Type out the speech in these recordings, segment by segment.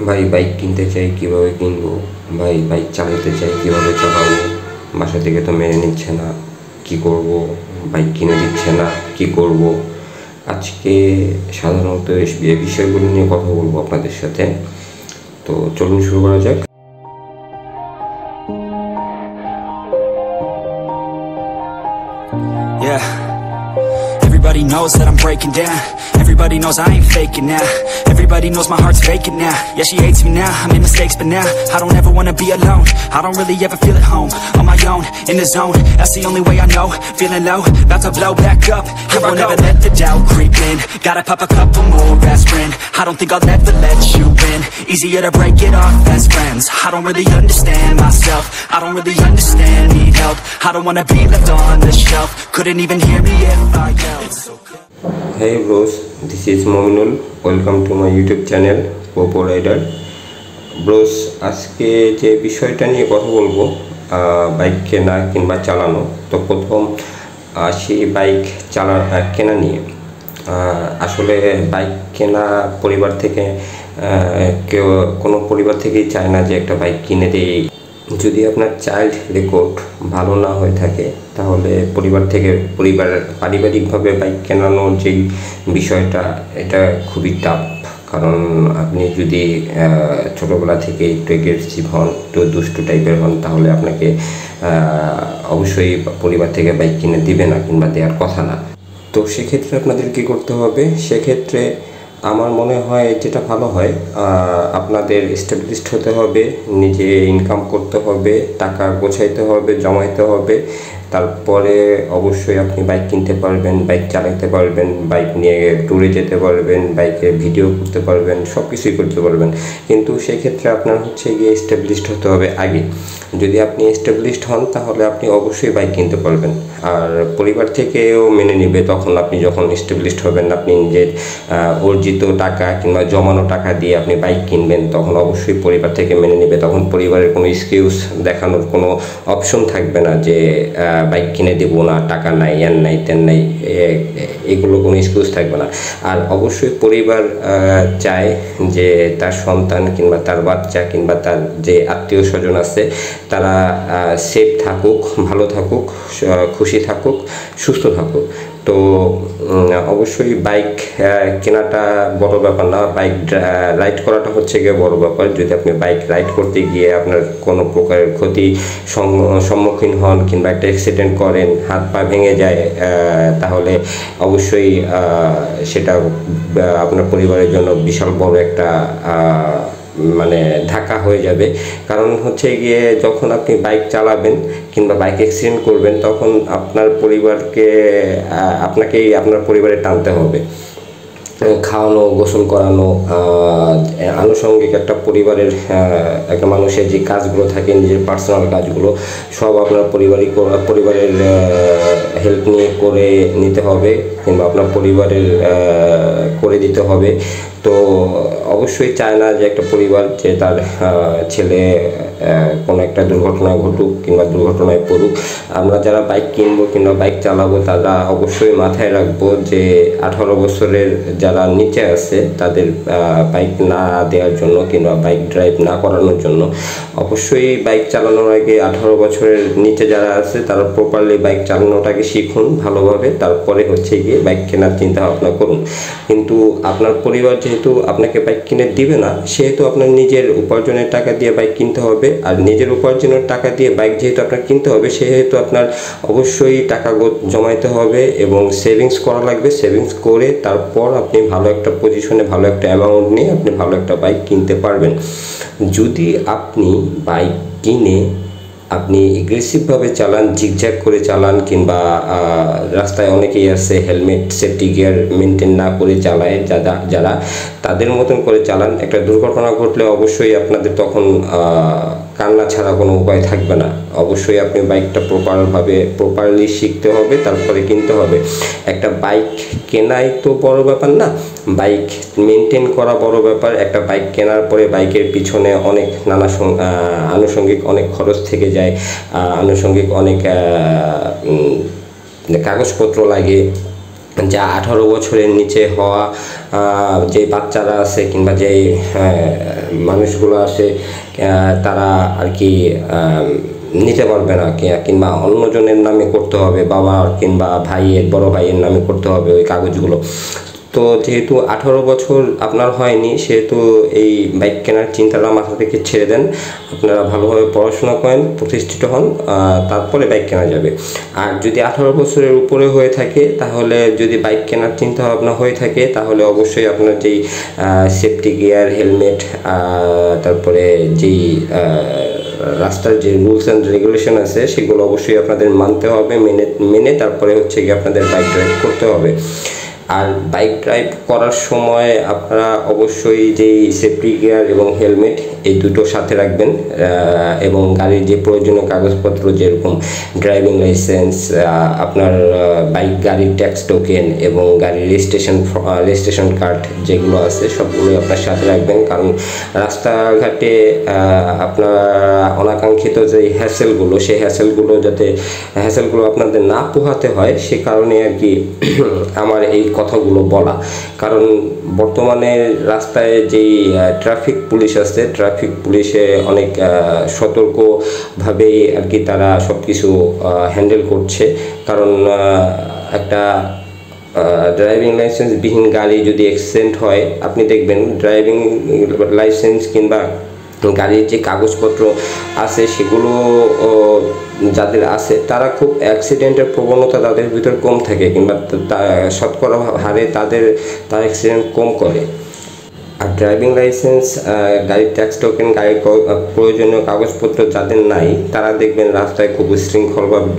ভাই বাইক কিনতে চাই, কিভাবে কিনবো? ভাই বাইক চালাতে চাই, কিভাবে চালাবো? বাসা থেকে তো মেনে নিচ্ছে না, কি করব? বাইক কিনে দিচ্ছে না, কি করব? আজকে সাধারণত এই বিষয়গুলো নিয়ে কথা বলবো আপনাদের সাথে। তো চলুন শুরু করা যাক। Yeah. Everybody knows that I'm breaking down. Everybody knows I ain't faking now. Everybody knows my heart's vacant now. Yeah, she hates me now, I made mistakes but now I don't ever wanna be alone. I don't really ever feel at home. On my own, in the zone, that's the only way I know. Feeling low, about to blow back up. I won't ever let the doubt creep in. Gotta pop a couple more aspirin. I don't think I'll ever let you in. Easier to break it off best friends. I don't really understand myself. I don't really understand, need help. I don't wanna be left on the shelf. Couldn't even hear me if I yelled. Hey bros, this is Mominul. Welcome to my YouTube channel, Popo Rider. Bros, আজকে যে বিষয়টা নিয়ে কথা বলবো, bike কেনা কিংবা চালানো। তো প্রথম আসি বাইক কেনা নিয়ে। আসলে বাইক কেনা পরিবার থেকে কোনো পরিবার থেকেই চায় না যে একটা বাইক কিনে দেই। যদি আপনার চাইল্ড রেকর্ড ভালো না হয়ে থাকে তাহলে পারিবারিকভাবে বাইক কেনানোর যেই বিষয়টা, এটা খুবই টাফ। কারণ আপনি যদি ছোটোবেলা থেকে একটু এগ্রেসিভ হন, একটু দুষ্টু টাইপের হন, তাহলে আপনাকে অবশ্যই পরিবার থেকে বাইক কিনে দিবে না কিংবা দেওয়ার কথা না। তো সেক্ষেত্রে আপনাদের কী করতে হবে? সেক্ষেত্রে আমার মনে হয় যেটা ভালো হয়, আপনাদের এস্টাবলিশড হতে হবে, নিজে ইনকাম করতে হবে, টাকা গোছাইতে হবে, জমাইতে হবে। তারপরে অবশ্যই আপনি বাইক কিনতে পারবেন, বাইক চালাতে পারবেন, বাইক নিয়ে ট্যুরে যেতে পারবেন, বাইকে ভিডিও করতে পারবেন, সব কিছুই করতে পারবেন। কিন্তু সেক্ষেত্রে আপনার হচ্ছে গিয়ে এস্টাবলিশড হতে হবে আগে। যদি আপনি এস্টাবলিশড হন তাহলে আপনি অবশ্যই বাইক কিনতে পারবেন। আর পরিবার থেকেও মেনে নেবে তখন আপনি যখন এস্টাবলিশড হবেন। আপনি নিজের অর্জিত টাকা কিংবা জমানো টাকা দিয়ে আপনি বাইক কিনবেন, তখন অবশ্যই পরিবার থেকে মেনে নেবে। তখন পরিবারের কোনো এক্সকিউজ দেখানোর কোনো অপশন থাকবে না যে বাইক কিনে দেবো না, টাকা নাই, এন নাই, তেন নাই, এগুলো কোনো এক্সকিউজ থাকবে না। আর অবশ্যই পরিবার চায় যে তার সন্তান কিংবা তার বাচ্চা কিংবা তার যে আত্মীয় স্বজন আছে তারা সেফ থাকুক, ভালো থাকুক, খুশি থাকুক, সুস্থ থাকুক। তো অবশ্যই বাইক কেনাটা বড় ব্যাপার না, বাইক রাইড করাটা হচ্ছে গিয়ে বড় ব্যাপার। যদি আপনি বাইক রাইড করতে গিয়ে আপনার কোনো প্রকারের ক্ষতি সম্মুখীন হন কিংবা একটা অ্যাক্সিডেন্ট করেন, হাত পা ভেঙে যায়, তাহলে অবশ্যই সেটা আপনার পরিবারের জন্য বিশাল বড় একটা ধাক্কা হয়ে যাবে। কারণ হচ্ছে গিয়ে যখন আপনি বাইক চালাবেন কিংবা বাইক অ্যাক্সিডেন্ট করবেন, তখন আপনাকেই আপনার পরিবারে টানতে হবে। খাওয়ানো, গোসল করানো, আনুষঙ্গিক একটা পরিবারের একটা মানুষের যে কাজগুলো থাকে, নিজের পার্সোনাল কাজগুলো সব আপনার পরিবারের হেল্প নিয়ে করে নিতে হবে কিংবা আপনার পরিবারের করে দিতে হবে। তো অবশ্যই চায় না যে একটা পরিবার যে তার ছেলে কোনো একটা দুর্ঘটনায় ঘটুক কিংবা দুর্ঘটনায় পড়ুক। আমরা যারা বাইক কিনবো কিংবা বাইক চালাবো তারা অবশ্যই মাথায় রাখবো যে 18 বছরের যারা নিচে আছে তাদের বাইক না দেওয়ার জন্য কিংবা বাইক ড্রাইভ না করানোর জন্য। অবশ্যই বাইক চালানোর আগে 18 বছরের নিচে যারা আছে তারা প্রপারলি বাইক চালানোটাকে শিখুন ভালোভাবে, তারপরে হচ্ছে গিয়ে বাইক কেনার চিন্তা ভাবনা করুন। কিন্তু আপনার পরিবার যেহেতু আপনাকে বাইক কিনে দিবে না, সেহেতু আপনার নিজের উপার্জনের টাকা দিয়ে বাইক কিনতে হবে। আর নিজের উপার্জনের টাকা দিয়ে বাইক যেহেতু আপনার কিনতে হবে, সেহেতু আপনার অবশ্যই টাকা জমাইতে হবে এবং সেভিংস করা লাগবে। সেভিংস করে তারপর আপনি ভালো একটা পজিশনে, ভালো একটা অ্যামাউন্ট নিয়ে আপনি ভালো একটা বাইক কিনতে পারবেন। যদি আপনি বাইক কিনে আপনি এগ্রেসিভভাবে চালান, জিগজ্যাগ করে চালান, কিংবা রাস্তায় অনেকেই আছে হেলমেট, সেফটি গিয়ার মেনটেন না করে চালায়, যারা তাদের মতন করে চালান, একটা দুর্ঘটনা ঘটলে অবশ্যই আপনাদের তখন কান্না ছাড়া কোনো উপায় থাকবে না। অবশ্যই আপনি বাইকটা প্রপারলি শিখতে হবে, তারপরে কিনতে হবে। একটা বাইক কেনাই তো বড় ব্যাপার না, বাইক মেনটেন করা বড় ব্যাপার। একটা বাইক কেনার পরে বাইকের পিছনে অনেক আনুষঙ্গিক অনেক খরচ থেকে যায়, আনুষঙ্গিক অনেক কাগজপত্র লাগে। যা 18 বছরের নিচে হওয়া যে বাচ্চারা আছে কিংবা যে মানুষগুলো আছে তারা আর কি নিতে পারবে না, কিংবা অন্যজনের নামে করতে হবে, বাবা কিংবা ভাইয়ের বড় ভাইয়ের নামে করতে হবে ওই কাগজগুলো। তো যেহেতু 18 বছর আপনার হয়নি, সেহেতু এই বাইক কেনার চিন্তাটা মাথা থেকে ছেড়ে দেন। আপনারা ভালোভাবে পড়াশোনা করেন, প্রতিষ্ঠিত হন, তারপরে বাইক কেনা যাবে। আর যদি 18 বছরের উপরে হয়ে থাকে, তাহলে যদি বাইক কেনার চিন্তা ভাবনা হয়ে থাকে, তাহলে অবশ্যই আপনার যেই সেফটি গিয়ার, হেলমেট, তারপরে যেই রাস্তার যে রুলস অ্যান্ড রেগুলেশন আছে সেগুলো অবশ্যই আপনাদের মানতে হবে, মেনে তারপরে হচ্ছে কি আপনাদের বাইক ড্রাইভ করতে হবে। আর বাইক ড্রাইভ করার সময় আপনারা অবশ্যই যেই সেফটি গিয়ার এবং হেলমেট এই দুটো সাথে রাখবেন, এবং গাড়ির যে প্রয়োজনীয় কাগজপত্র যেরকম ড্রাইভিং লাইসেন্স, আপনার গাড়ির ট্যাক্স টোকেন এবং গাড়ির রেজিস্ট্রেশন কার্ড যেগুলো আছে সবগুলোই আপনার সাথে রাখবেন। কারণ রাস্তাঘাটে আপনার অনাকাঙ্ক্ষিত যে হ্যাসেলগুলো, সেই হ্যাসেলগুলো আপনাদের না পোহাতে হয়, সে কারণে আর কি আমার এই কথাগুলো বলা। কারণ বর্তমানে রাস্তায় যেই ট্রাফিক পুলিশ আছে, ট্রাফিক পুলিশে অনেক সতর্কভাবেই আর কি তারা সব কিছু হ্যান্ডেল করছে। কারণ একটা ড্রাইভিং লাইসেন্স বিহীন গাড়ি যদি অ্যাক্সিডেন্ট হয়, আপনি দেখবেন ড্রাইভিং লাইসেন্স কিংবা গাড়ির যে কাগজপত্র আছে সেগুলো যাদের আছে তারা খুব অ্যাক্সিডেন্টের প্রবণতা তাদের ভিতর কম থাকে, কিংবা শতকরা হারে তারা অ্যাক্সিডেন্ট কম করে। আর ড্রাইভিং লাইসেন্স, গাড়ির ট্যাক্স টোকেন, গাড়ির প্রয়োজনীয় কাগজপত্র যাদের নাই, তারা দেখবেন রাস্তায় খুব উশৃঙ্খলভাবে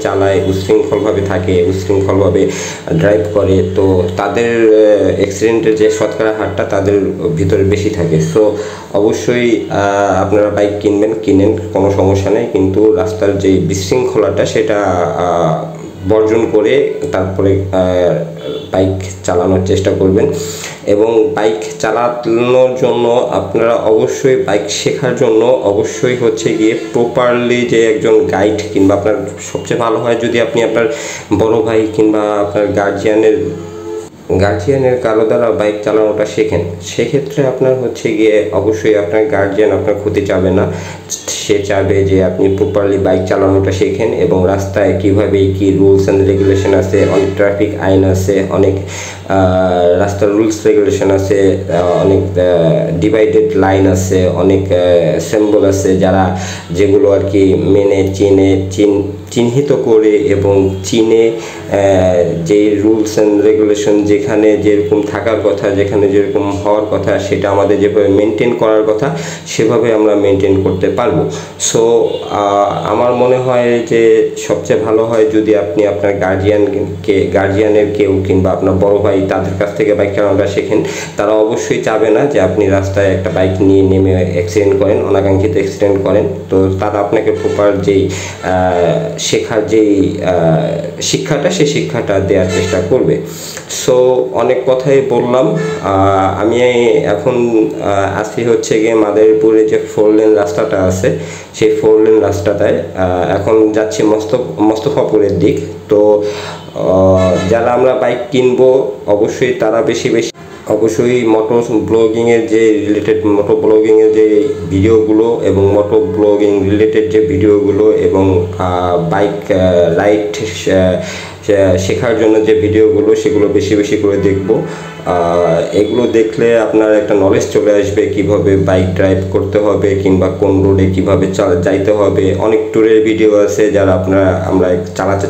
চালায়, উশৃঙ্খলভাবে থাকে, উশৃঙ্খলভাবে ড্রাইভ করে। তো তাদের অ্যাক্সিডেন্টের যে শতকরা হারটা তাদের ভিতরে বেশি থাকে। সো অবশ্যই আপনারা বাইক কিনেন, কোনো সমস্যা নেই, কিন্তু রাস্তার যে বিশৃঙ্খলাটা সেটা বর্জন করে তারপরে বাইক চালানোর চেষ্টা করবেন। এবং বাইক চালানোর জন্য আপনারা অবশ্যই, বাইক শেখার জন্য অবশ্যই হচ্ছে গিয়ে প্রপারলি যে একজন গাইড, কিংবা আপনার সবচেয়ে ভালো হয় যদি আপনি আপনার বড় ভাই কিংবা আপনার গার্জিয়ানের কারো দ্বারা বাইক চালানোটা শেখেন। সেক্ষেত্রে আপনার হচ্ছে গিয়ে অবশ্যই আপনার গার্জিয়ান আপনার ক্ষতি চাবে না, সে চাবে যে আপনি প্রপারলি বাইক চালানোটা শেখেন এবং রাস্তায় কীভাবে কী রুলস অ্যান্ড রেগুলেশন আছে, অনেক ট্রাফিক আইন আছে, অনেক রাস্তার রুলস রেগুলেশন আছে, অনেক ডিভাইডেড লাইন আছে, অনেক সিম্বল আছে যেগুলো আর কি মেনে চিহ্নিত করে এবং চিনে যে রুলস অ্যান্ড রেগুলেশন যেখানে যেরকম থাকার কথা, যেখানে যেরকম হওয়ার কথা, সেটা আমাদের যেভাবে মেনটেন করার কথা সেভাবে আমরা মেনটেন করতে পারবো। সো আমার মনে হয় যে সবচেয়ে ভালো হয় যদি আপনি আপনার গার্জিয়ানের কেউ কিংবা আপনার বড় ভাই তাদের কাছ থেকে বাইক চালানোটা শেখেন। তারা অবশ্যই চাবে না যে আপনি রাস্তায় একটা বাইক নিয়ে নেমে অ্যাক্সিডেন্ট করেন, অনাকাঙ্ক্ষিত অ্যাক্সিডেন্ট করেন। তো তারা আপনাকে প্রপার যেই শেখার যেই শিক্ষাটা, সেই শিক্ষাটা দেওয়ার চেষ্টা করবে। সো অনেক কথাই বললাম। আমি এখন আসি হচ্ছে গিয়ে মাদারীপুরে যে 4 লেন রাস্তাটা আছে, সেই 4 লেন রাস্তাটায় এখন যাচ্ছি মোস্তফাপুরের দিক। তো যারা আমরা বাইক কিনবো অবশ্যই তারা অবশ্যই মোটো ব্লগিংয়ের যে ভিডিওগুলো এবং মোটো ব্লগিং রিলেটেড যে ভিডিওগুলো এবং বাইক রাইড শেখার জন্য যে ভিডিওগুলো সেগুলো বেশি করে দেখব। এগুলো দেখলে আপনার একটা নলেজ চলে আসবে কিভাবে বাইক ড্রাইভ করতে হবে কিংবা কোন রোডে কিভাবে যাইতে হবে। অনেক ট্যুরের ভিডিও আছে যারা আমরা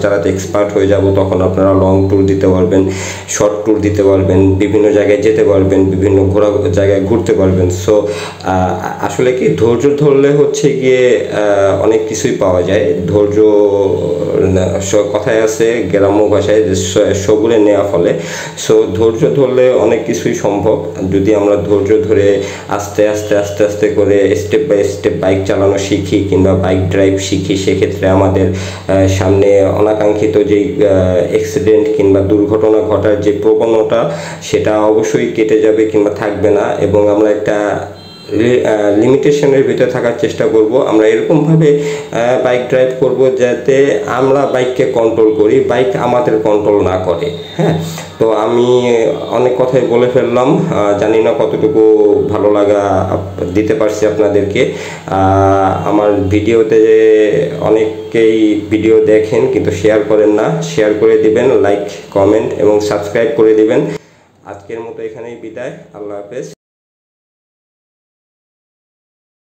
চালাতে এক্সপার্ট হয়ে যাব, তখন আপনারা লং ট্যুর দিতে পারবেন, শর্ট ট্যুর দিতে পারবেন, বিভিন্ন জায়গায় যেতে পারবেন, বিভিন্ন জায়গায় ঘুরতে পারবেন। সো আসলে কি ধৈর্য ধরলে হচ্ছে গিয়ে অনেক কিছুই পাওয়া যায়। ধৈর্য কথায় আছে গ্রাম্য ভাষায় সবুরে নেওয়া ফলে। সো ধৈর্য ধরলে অনেক কিছুই সম্ভব যদি আমরা ধৈর্য ধরে আস্তে করে স্টেপ বাই স্টেপ বাইক চালানো শিখি কিংবা বাইক ড্রাইভ শিখি। সেক্ষেত্রে আমাদের সামনে অনাকাঙ্ক্ষিত যেই অ্যাক্সিডেন্ট কিংবা দুর্ঘটনা ঘটার যে প্রবণতা সেটা অবশ্যই কেটে যাবে কিংবা থাকবে না, এবং আমরা একটা লিমিটেশনের ভিতরে থাকার চেষ্টা করব। আমরা এরকমভাবে বাইক ড্রাইভ করব যাতে আমরা বাইককে কন্ট্রোল করি, বাইক আমাদের কন্ট্রোল না করে। হ্যাঁ, তো আমি অনেক কথাই বলে ফেললাম, জানি না কতটুকু ভালো লাগা দিতে পারছি আপনাদেরকে। আমার ভিডিওতে অনেকেই ভিডিও দেখেন কিন্তু শেয়ার করেন না, শেয়ার করে দিবেন, লাইক, কমেন্ট এবং সাবস্ক্রাইব করে দিবেন। আজকের মতো এখানেই বিদায়, আল্লাহ হাফেজ।